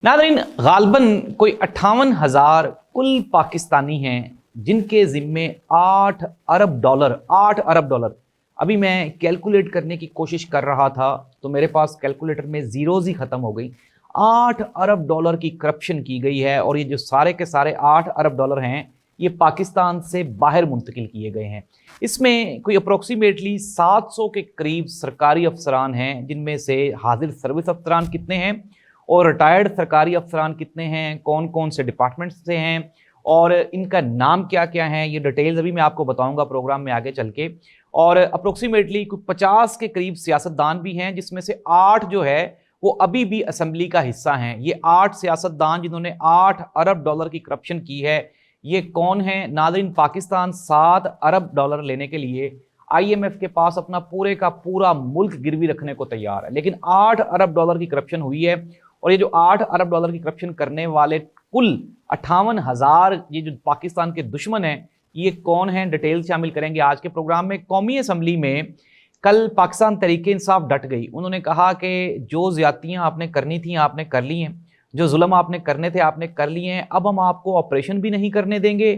Nadreen, गालबन कोई 58,000 कुल पाकिस्तानी हैं जिनके ज़िम्मे 8 अरब डॉलर। अभी मैं कैलकुलेट करने की कोशिश कर रहा था तो मेरे पास कैलकुलेटर में ज़ीरोज़ ही ख़त्म हो गई। 8 अरब डॉलर की करप्शन की गई है और ये जो सारे के सारे 8 अरब डॉलर हैं ये पाकिस्तान से बाहर मुंतकिल किए गए हैं। इसमें कोई अप्रोक्सीमेटली 700 के करीब सरकारी अफसरान हैं, जिनमें से हाजिर सर्विस अफसरान कितने हैं और रिटायर्ड सरकारी अफसरान कितने हैं, कौन कौन से डिपार्टमेंट से हैं और इनका नाम क्या क्या है, ये डिटेल्स अभी मैं आपको बताऊंगा प्रोग्राम में आगे चल के। और अप्रोक्सीमेटली कुछ 50 के करीब सियासतदान भी हैं, जिसमें से 8 जो है वो अभी भी असेंबली का हिस्सा हैं। ये 8 सियासतदान जिन्होंने 8 अरब डॉलर की करप्शन की है, ये कौन है नाज़रीन? पाकिस्तान 7 अरब डॉलर लेने के लिए IMF के पास अपना पूरे का पूरा मुल्क गिरवी रखने को तैयार है, लेकिन 8 अरब डॉलर की करप्शन हुई है। और ये जो 8 अरब डॉलर की करप्शन करने वाले कुल 58,000 ये जो पाकिस्तान के दुश्मन हैं, ये कौन हैं, डिटेल शामिल करेंगे आज के प्रोग्राम में। कौमी असम्बली में कल पाकिस्तान तहरीक इंसाफ डट गई। उन्होंने कहा कि जो ज्यादतियां आपने करनी थी आपने कर ली हैं, जो जुल्म आपने करने थे आपने कर लिए हैं, अब हम आपको ऑपरेशन भी नहीं करने देंगे,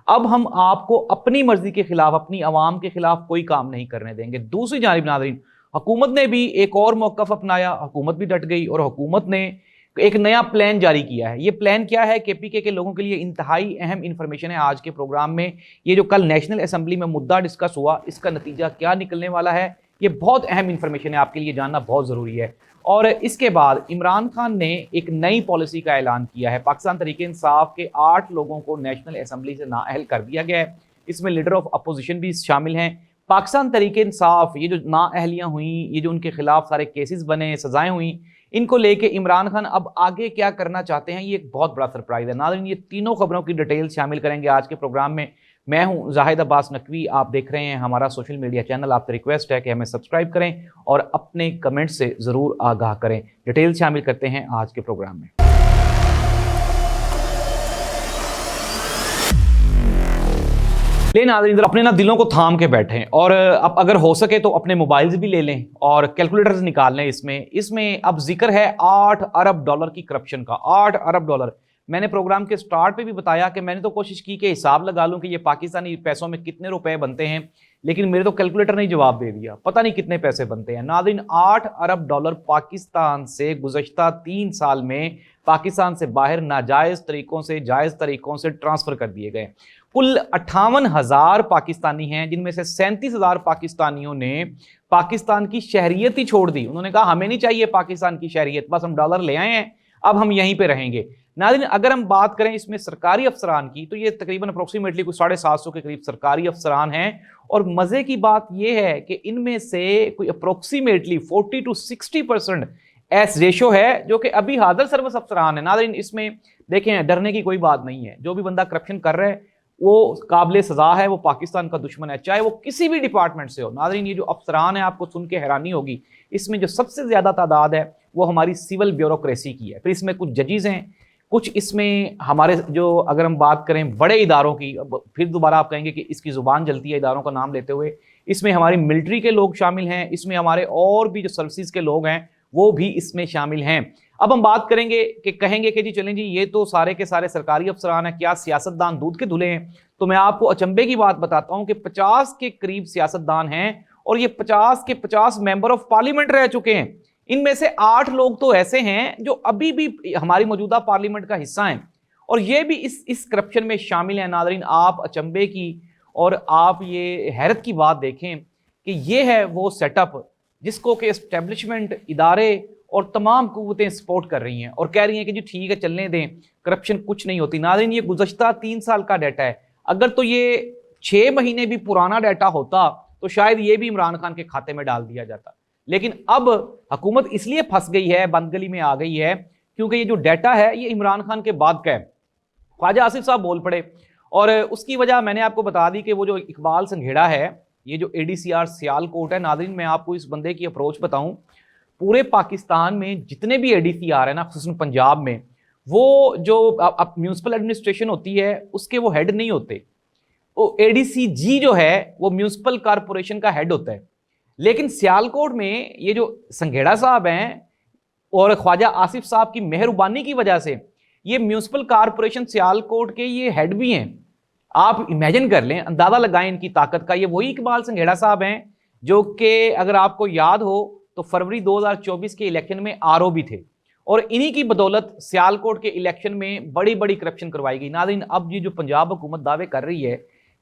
अब हम आपको अपनी मर्जी के खिलाफ, अपनी आवाम के खिलाफ कोई काम नहीं करने देंगे। दूसरी जानिब नाज़रीन, हुकूमत ने भी एक और मौक़िफ़ अपनाया, हुकूमत भी डट गई और हुकूमत ने एक नया प्लान जारी किया है। ये प्लान क्या है? KPK के लोगों के लिए इंतहाई अहम इंफॉर्मेशन है आज के प्रोग्राम में। ये जो कल नेशनल असम्बली में मुद्दा डिस्कस हुआ, इसका नतीजा क्या निकलने वाला है, ये बहुत अहम इंफॉर्मेशन है, आपके लिए जानना बहुत ज़रूरी है। और इसके बाद इमरान खान ने एक नई पॉलिसी का ऐलान किया है। पाकिस्तान तहरीक इंसाफ के 8 लोगों को नेशनल असम्बली से नाअहल कर दिया गया है। इसमें लीडर ऑफ अपोजिशन भी शामिल हैं। पाकिस्तान तहरीक इंसाफ, ये जो नाअहलियाँ हुई, ये जो उनके खिलाफ सारे केसेस बने, सजाएं हुई, इनको लेके इमरान खान अब आगे क्या करना चाहते हैं, ये एक बहुत बड़ा सरप्राइज है। नाज़रीन, ये तीनों खबरों की डिटेल शामिल करेंगे आज के प्रोग्राम में। मैं हूं जाहिद अब्बास नकवी, आप देख रहे हैं हमारा सोशल मीडिया चैनल। आपसे रिक्वेस्ट है कि हमें सब्सक्राइब करें और अपने कमेंट से ज़रूर आगाह करें। डिटेल शामिल करते हैं आज के प्रोग्राम में। नाज़रीन, अपने ना दिलों को थाम के बैठें और अब अगर हो सके तो अपने मोबाइल्स भी ले लें और कैलकुलेटर्स निकाल लें। इसमें अब जिक्र है 8 अरब डॉलर की करप्शन का। 8 अरब डॉलर। मैंने प्रोग्राम के स्टार्ट पे भी बताया कि मैंने तो कोशिश की कि हिसाब लगा लूं कि ये पाकिस्तानी पैसों में कितने रुपए बनते हैं, लेकिन मेरे तो कैलकुलेटर ने जवाब दे दिया, पता नहीं कितने पैसे बनते हैं। नाज़रीन, 8 अरब डॉलर पाकिस्तान से गुज़श्ता 3 साल में पाकिस्तान से बाहर नाजायज़ तरीकों से जायज़ तरीकों से ट्रांसफ़र कर दिए गए। कुल 58,000 पाकिस्तानी हैं, जिनमें से 37,000 पाकिस्तानियों ने पाकिस्तान की शहरियत ही छोड़ दी। उन्होंने कहा हमें नहीं चाहिए पाकिस्तान की शहरियत, बस हम डॉलर ले आए हैं, अब हम यहीं पे रहेंगे। नाज़रीन, अगर हम बात करें इसमें सरकारी अफसरान की, तो ये तकरीबन अप्रोक्सीमेटली कुछ 750 के करीब सरकारी अफसरान हैं। और मज़े की बात यह है कि इनमें से कोई अप्रोक्सीमेटली 40 to 60% एस रेशो है जो कि अभी हाजिर सर्विस अफसरान है। नाज़रीन, इसमें देखें, डरने की कोई बात नहीं है। जो भी बंदा करप्शन कर रहा है वो काबिल सजा है, वो पाकिस्तान का दुश्मन है, चाहे वो किसी भी डिपार्टमेंट से हो। नाज़रीन, ये जो अफसरान है, आपको सुन के हैरानी होगी, इसमें जो सबसे ज़्यादा तादाद है वो हमारी सिविल ब्यूरोक्रेसी की है। फिर इसमें कुछ जजेस हैं, कुछ इसमें हमारे जो, अगर हम बात करें बड़े इदारों की, फिर दोबारा आप कहेंगे कि इसकी ज़ुबान जलती है इदारों का नाम लेते हुए, इसमें हमारी मिलिट्री के लोग शामिल हैं, इसमें हमारे और भी जो सर्विसेज के लोग हैं वो भी इसमें शामिल हैं। अब हम बात करेंगे कि कहेंगे कि जी चलें जी, ये तो सारे के सारे सरकारी अफसरान हैं, क्या सियासतदान दूध के धुले हैं? तो मैं आपको अचंभे की बात बताता हूं कि 50 के करीब सियासतदान हैं और ये 50 के 50 मेंबर ऑफ पार्लियामेंट रह चुके हैं। इनमें से 8 लोग तो ऐसे हैं जो अभी भी हमारी मौजूदा पार्लियामेंट का हिस्सा हैं और ये भी इस करप्शन में शामिल हैं। नाज़रीन, आप अचंभे की और आप ये हैरत की बात देखें कि ये है वो सेटअप जिसको कि एस्टेब्लिशमेंट, इदारे और तमाम कुव्वतें सपोर्ट कर रही हैं और कह रही हैं कि जी ठीक है, चलने दें, करप्शन कुछ नहीं होती। नाज़रीन, ये गुज़श्ता 3 साल का डाटा है। अगर तो ये 6 महीने भी पुराना डाटा होता तो शायद ये भी इमरान खान के खाते में डाल दिया जाता, लेकिन अब हुकूमत इसलिए फंस गई है, बंदगली में आ गई है, क्योंकि ये जो डाटा है ये इमरान खान के बाद का है। ख्वाजा आसिफ साहब बोल पड़े और उसकी वजह मैंने आपको बता दी कि वो जो इकबाल संघेड़ा है, ये जो ADCR सियालकोट है। नाज़रीन, मैं आपको इस बंदे की अप्रोच बताऊं, पूरे पाकिस्तान में जितने भी ADCR है ना, खासतन पंजाब में, वो जो म्यूनसिपल एडमिनिस्ट्रेशन होती है उसके वो हेड नहीं होते। वो ADCG जो है वो म्यूनसिपल कॉरपोरेशन का हेड होता है। लेकिन सियालकोट में ये जो संघेड़ा साहब हैं और ख्वाजा आसिफ साहब की मेहरबानी की वजह से ये म्यूनिसिपल कॉरपोरेशन सियालकोट के ये हेड भी हैं। आप इमेजिन कर लें, अंदाजा लगाएं इनकी ताकत का। ये वही इकबाल संघेड़ा साहब हैं जो कि अगर आपको याद हो तो फरवरी 2024 के इलेक्शन में आरओ भी थे, और इन्हीं की बदौलत सियालकोट के इलेक्शन में बड़ी बड़ी करप्शन करवाई गई। नाज़रीन, अब ये जो पंजाब हुकूमत दावे कर रही है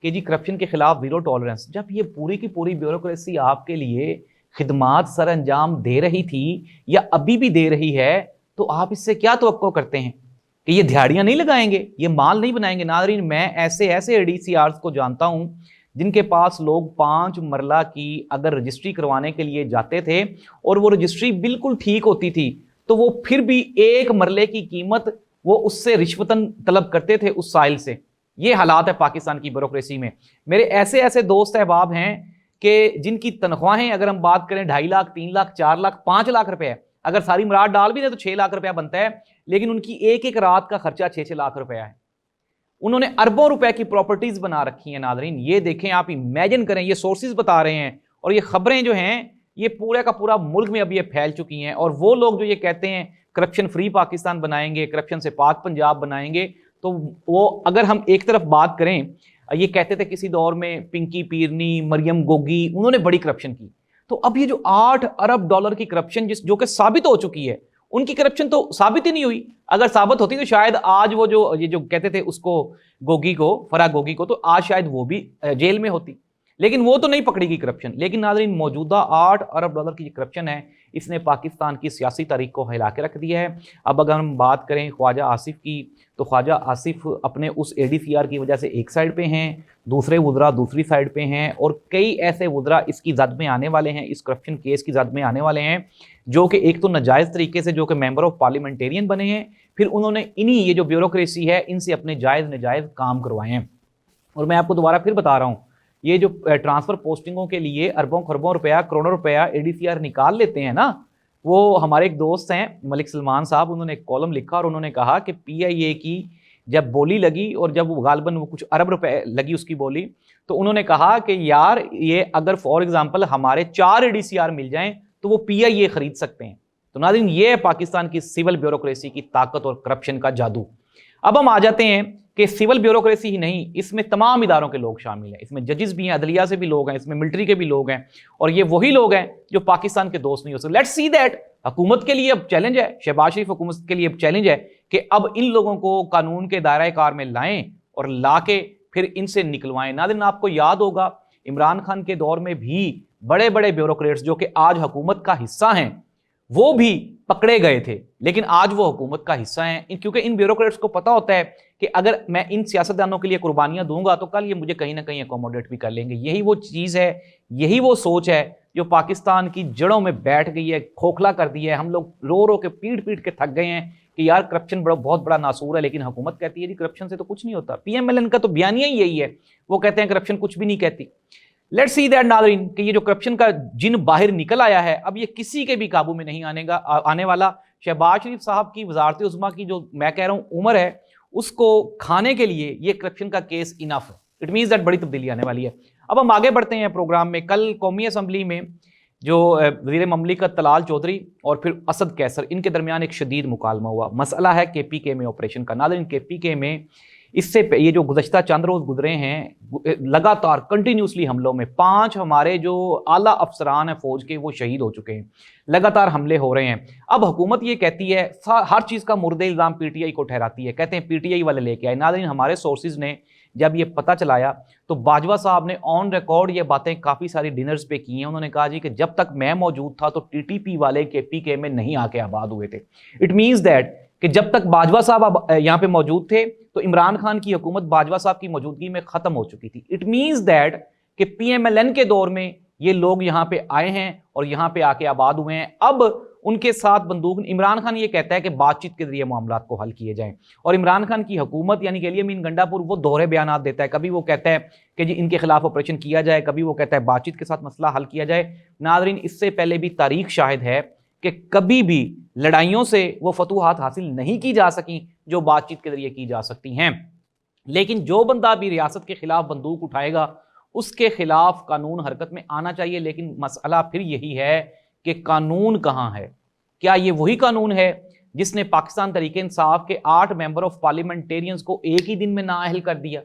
कि जी करप्शन के खिलाफ जीरो टॉलरेंस, जब ये पूरी की पूरी ब्यूरोक्रेसी आपके लिए खिदमात सर अंजाम दे रही थी या अभी भी दे रही है, तो आप इससे क्या तवक्को करते हैं कि ये दिहाड़ियां नहीं लगाएंगे, ये माल नहीं बनाएंगे? नाज़रीन, मैं ऐसे ऐसे एडीसीआर्स को जानता हूं जिनके पास लोग 5 मरला की अगर रजिस्ट्री करवाने के लिए जाते थे और वो रजिस्ट्री बिल्कुल ठीक होती थी, तो वो फिर भी 1 मरले की कीमत वो उससे रिश्वतन तलब करते थे उस साइल से। ये हालात है पाकिस्तान की ब्यूरोक्रेसी में। मेरे ऐसे ऐसे दोस्त अहबाब हैं कि जिनकी तनख्वाहें अगर हम बात करें 2.5 लाख, 3 लाख, 4 लाख, 5 लाख रुपए है, अगर सारी मुराद डाल भी दे तो 6 लाख रुपया बनता है, लेकिन उनकी एक एक रात का खर्चा 6-6 लाख रुपया है। उन्होंने अरबों रुपए की प्रॉपर्टीज बना रखी हैं। नाज़रीन, ये देखें, आप इमेजिन करें, ये सोर्सेज बता रहे हैं और ये खबरें जो हैं ये पूरे का पूरा मुल्क में अभी ये फैल चुकी हैं। और वो लोग जो ये कहते हैं करप्शन फ्री पाकिस्तान बनाएंगे, करप्शन से पाक पंजाब बनाएंगे, तो वो अगर हम एक तरफ बात करें, ये कहते थे किसी दौर में पिंकी पीरनी, मरियम गोगी, उन्होंने बड़ी करप्शन की, तो अब ये जो 8 अरब डॉलर की करप्शन जो कि साबित हो चुकी है, उनकी करप्शन तो साबित ही नहीं हुई। अगर साबित होती तो शायद आज वो जो कहते थे उसको गोगी को, फराह गोगी को, तो आज शायद वो भी जेल में होती, लेकिन वो तो नहीं पकड़ी गई करप्शन। लेकिन नाज़रीन, मौजूदा 8 अरब डॉलर की करप्शन है, इसने पाकिस्तान की सियासी तारीख को हिला के रख दिया है। अब अगर हम बात करें ख्वाजा आसिफ की, तो ख्वाजा आसिफ अपने उस एडीसीआर की वजह से एक साइड पे हैं, दूसरे वुज़रा दूसरी साइड पे हैं, और कई ऐसे वुज़रा इसकी जद में आने वाले हैं, इस करप्शन केस की जद में आने वाले हैं, जो कि एक तो नाजायज़ तरीके से जो कि मेंबर ऑफ पार्लियामेंटेरियन बने हैं, फिर उन्होंने इन्हीं ये जो ब्यूरोक्रेसी है इनसे अपने जायज़ नाजायज़ काम करवाए हैं। और मैं आपको दोबारा फिर बता रहा हूँ, ये जो ट्रांसफ़र पोस्टिंगों के लिए अरबों खरबों रुपया, करोड़ों रुपया एडीसीआर निकाल लेते हैं ना, वो हमारे एक दोस्त हैं मलिक सलमान साहब, उन्होंने एक कॉलम लिखा और उन्होंने कहा कि पीआईए की जब बोली लगी और जब वो गालबन वो कुछ अरब रुपए लगी उसकी बोली, तो उन्होंने कहा कि यार ये अगर फॉर एग्जांपल हमारे 4 एडीसीआर मिल जाएं तो वो पीआईए खरीद सकते हैं। तो नाज़रीन, ये है पाकिस्तान की सिविल ब्यूरोक्रेसी की ताकत और करप्शन का जादू। अब हम आ जाते हैं कि सिविल ब्यूरोक्रेसी ही नहीं, इसमें तमाम इदारों के लोग शामिल हैं, इसमें जजेस भी हैं, अदलिया से भी लोग हैं, इसमें मिलिट्री के भी लोग हैं, और ये वही लोग हैं जो पाकिस्तान के दोस्त नहीं हो सकते। Let's see that. हुकूमत के लिए अब चैलेंज है, शहबाज शरीफ हुकूमत के लिए अब चैलेंज है कि अब इन लोगों को कानून के दायरा कार में लाएं और ला के फिर इनसे निकलवाएं। नाज़रीन, आपको याद होगा इमरान खान के दौर में भी बड़े बड़े ब्यूरोक्रेट्स जो कि आज हुकूमत का हिस्सा हैं, वो भी पकड़े गए थे, लेकिन आज वो हुकूमत का हिस्सा हैं, क्योंकि इन ब्यूरोक्रेट्स को पता होता है कि अगर मैं इन सियासतदानों के लिए कुर्बानियां दूंगा तो कल ये मुझे कहीं ना कहीं अकोमोडेट भी कर लेंगे। यही वो चीज़ है, यही वो सोच है जो पाकिस्तान की जड़ों में बैठ गई है, खोखला कर दिया है। हम लोग रो रो के पीट पीट के थक गए हैं कि यार करप्शन बहुत बड़ा नासूर है, लेकिन हुकूमत कहती है जी करप्शन से तो कुछ नहीं होता। पीएमएलएन का तो बयानिया ही यही है, वो कहते हैं करप्शन कुछ भी नहीं कहती। लेट्स सी दैट नाज़रीन कि ये जो करप्शन का जिन बाहर निकल आया है, अब ये किसी के भी काबू में नहीं आने वाला। शहबाज शरीफ साहब की वजारत उज़्मा की जो मैं कह रहा हूँ उम्र है, उसको खाने के लिए ये करप्शन का केस इनफ है। इट मीन्स दैट बड़ी तब्दीली आने वाली है। अब हम आगे बढ़ते हैं प्रोग्राम में। कल कौमी असम्बली में जो वज़ीर ममलिकत तलाल चौधरी और फिर असद कैसर, इनके दरमियान एक शदीद मुकालमा हुआ। मसला है KPK में ऑपरेशन का। नाज़रीन, KPK में इससे ये जो गुज़श्ता चंद रोज़ गुजरे हैं लगातार कंटिन्यूसली हमलों में 5 हमारे जो आला अफसरान हैं फ़ौज के वो शहीद हो चुके हैं, लगातार हमले हो रहे हैं। अब हुकूमत ये कहती है, हर चीज़ का मुर्दे इल्ज़ाम PTI को ठहराती है, कहते हैं PTI वाले लेके आए। नाज़रीन, हमारे सोर्सेज ने जब ये पता चलाया तो बाजवा साहब ने ऑन रिकॉर्ड ये बातें काफ़ी सारी डिनर्स पे की हैं। उन्होंने कहा जी कि जब तक मैं मौजूद था तो TTP वाले KPK में नहीं आके आबाद हुए थे। इट मीन्स दैट कि जब तक बाजवा साहब यहाँ पे मौजूद थे तो इमरान खान की हुकूमत बाजवा साहब की मौजूदगी में ख़त्म हो चुकी थी। इट मीन्स दैट कि PMLN के दौर में ये लोग यहाँ पे आए हैं और यहाँ पे आके आबाद हुए हैं। अब उनके साथ बंदूक, इमरान खान ये कहता है कि बातचीत के जरिए मामलात को हल किए जाएं, और इमरान खान की हुकूमत यानी कि अली अमीन गंडापुर वो दोहरे बयानात देता है। कभी वो कहता है कि जी इनके खिलाफ ऑपरेशन किया जाए, कभी वो कहता है बातचीत के साथ मसला हल किया जाए। नाज़रीन, इससे पहले भी तारीख शाहिद है कि कभी भी लड़ाइयों से वो फतूहात हासिल नहीं की जा सकी जो बातचीत के जरिए की जा सकती हैं। लेकिन जो बंदा भी रियासत के खिलाफ बंदूक उठाएगा उसके खिलाफ कानून हरकत में आना चाहिए। लेकिन मसला फिर यही है कि कानून कहाँ है, क्या ये वही कानून है जिसने पाकिस्तान तरीके इंसाफ के 8 मेंबर ऑफ पार्लियामेंटेरियंस को एक ही दिन में नाअहल कर दिया?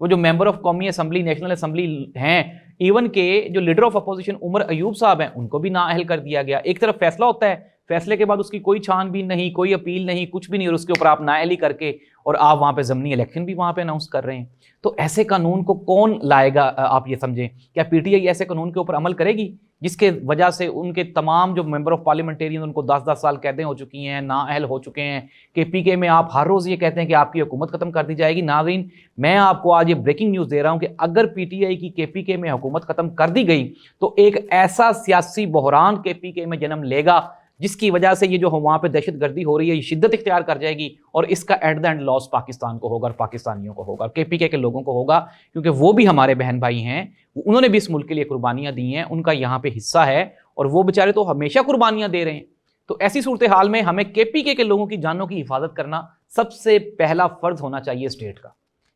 वो जो मेंबर ऑफ कौमी असम्बली, नेशनल असम्बली हैं, इवन के जो leader of opposition Umar Ayub sahab हैं, उनको भी नाअहल कर दिया गया। एक तरफ फैसला होता है, फैसले के बाद उसकी कोई छानबीन नहीं, कोई अपील नहीं, कुछ भी नहीं, और उसके ऊपर आप नाअहली करके और आप वहाँ पे ज़मीनी इलेक्शन भी वहाँ पे अनाउंस कर रहे हैं। तो ऐसे कानून को कौन लाएगा? आप ये समझें, क्या पीटीआई ऐसे कानून के ऊपर अमल करेगी जिसके वजह से उनके तमाम जो मेंबर ऑफ पार्लियामेंटेरियन, उनको 10-10 साल कैदें हो चुकी हैं, नाअहल हो चुके हैं? केपीके में आप हर रोज़ ये कहते हैं कि आपकी हुकूमत ख़त्म कर दी जाएगी। नाज़रीन, मैं आपको आज ये ब्रेकिंग न्यूज़ दे रहा हूँ कि अगर पीटीआई की केपीके में हुकूमत ख़त्म कर दी गई तो एक ऐसा सियासी बहरान केपीके में जन्म लेगा जिसकी वजह से ये जो वहाँ पे दहशतगर्दी हो रही है ये शिद्दत इख्तियार कर जाएगी, और इसका at the end loss Pakistan को होगा, और पाकिस्तानियों को होगा, केपीके के लोगों को होगा, क्योंकि वो भी हमारे बहन भाई हैं, उन्होंने भी इस मुल्क के लिए कुर्बानियाँ दी हैं, उनका यहाँ पे हिस्सा है, और वो बेचारे तो हमेशा कुर्बानियाँ दे रहे हैं। तो ऐसी सूरत हाल में हमें केपीके के लोगों की जानों की हिफाजत करना सबसे पहला फर्ज होना चाहिए स्टेट का।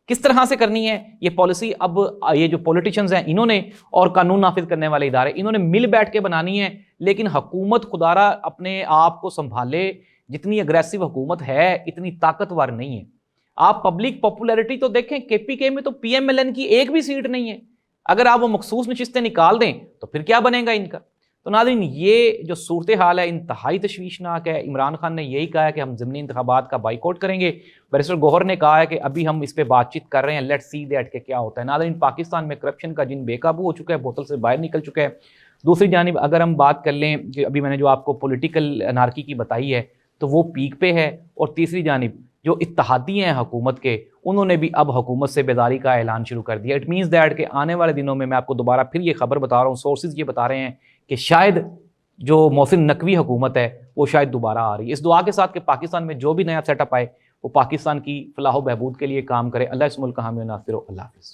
किस तरह से करनी है ये पॉलिसी? अब ये जो पॉलिटिशियंस हैं इन्होंने, और कानून नाफिज करने वाले इदारे, इन्होंने मिल बैठ के बनानी है, लेकिन हुकूमत खुदारा अपने आप को संभाले। जितनी अग्रेसिव हुकूमत है इतनी ताकतवर नहीं है। आप पब्लिक पॉपुलैरिटी तो देखें, केपीके में तो पीएमएलएन की एक भी सीट नहीं है। अगर आप वो मखसूस नशिस्तें निकाल दें तो फिर क्या बनेगा इनका? तो नाज़रीन, ये जो सूरत हाल है इंतहाई तशवीशनाक है। इमरान खान ने यही कहा है कि हम ज़मीनी इंतखाबात का बाइकआउट करेंगे। बैरिस्टर गौहर ने कहा है कि अभी हम इस पर बातचीत कर रहे हैं, लेट्स सी दैट के क्या होता है। नाज़रीन, पाकिस्तान में करप्शन का जिन बेकाबू हो चुका है, बोतल से बाहर निकल चुका है। दूसरी जानिब अगर हम बात कर लें कि अभी मैंने जो आपको पॉलिटिकल अनार्की की बताई है तो वो पीक पे है, और तीसरी जानिब जो इत्तहादी हैं हुकूमत के, उन्होंने भी अब हुकूमत से बेदारी का ऐलान शुरू कर दिया। इट मीन्स दैट कि आने वाले दिनों में, मैं आपको दोबारा फिर ये खबर बता रहा हूँ, सोर्सेज ये बता रहे हैं कि शायद जो मोहसिन नकवी हुकूमत है वो शायद दोबारा आ रही है। इस दुआ के साथ कि पाकिस्तान में जो भी नया सेटअप आए वो पाकिस्तान की फलाह बहबूद के लिए काम करे। अल्लाह इस मुल्क का हामी नासिर हो। अल्लाह हाफ़िज़।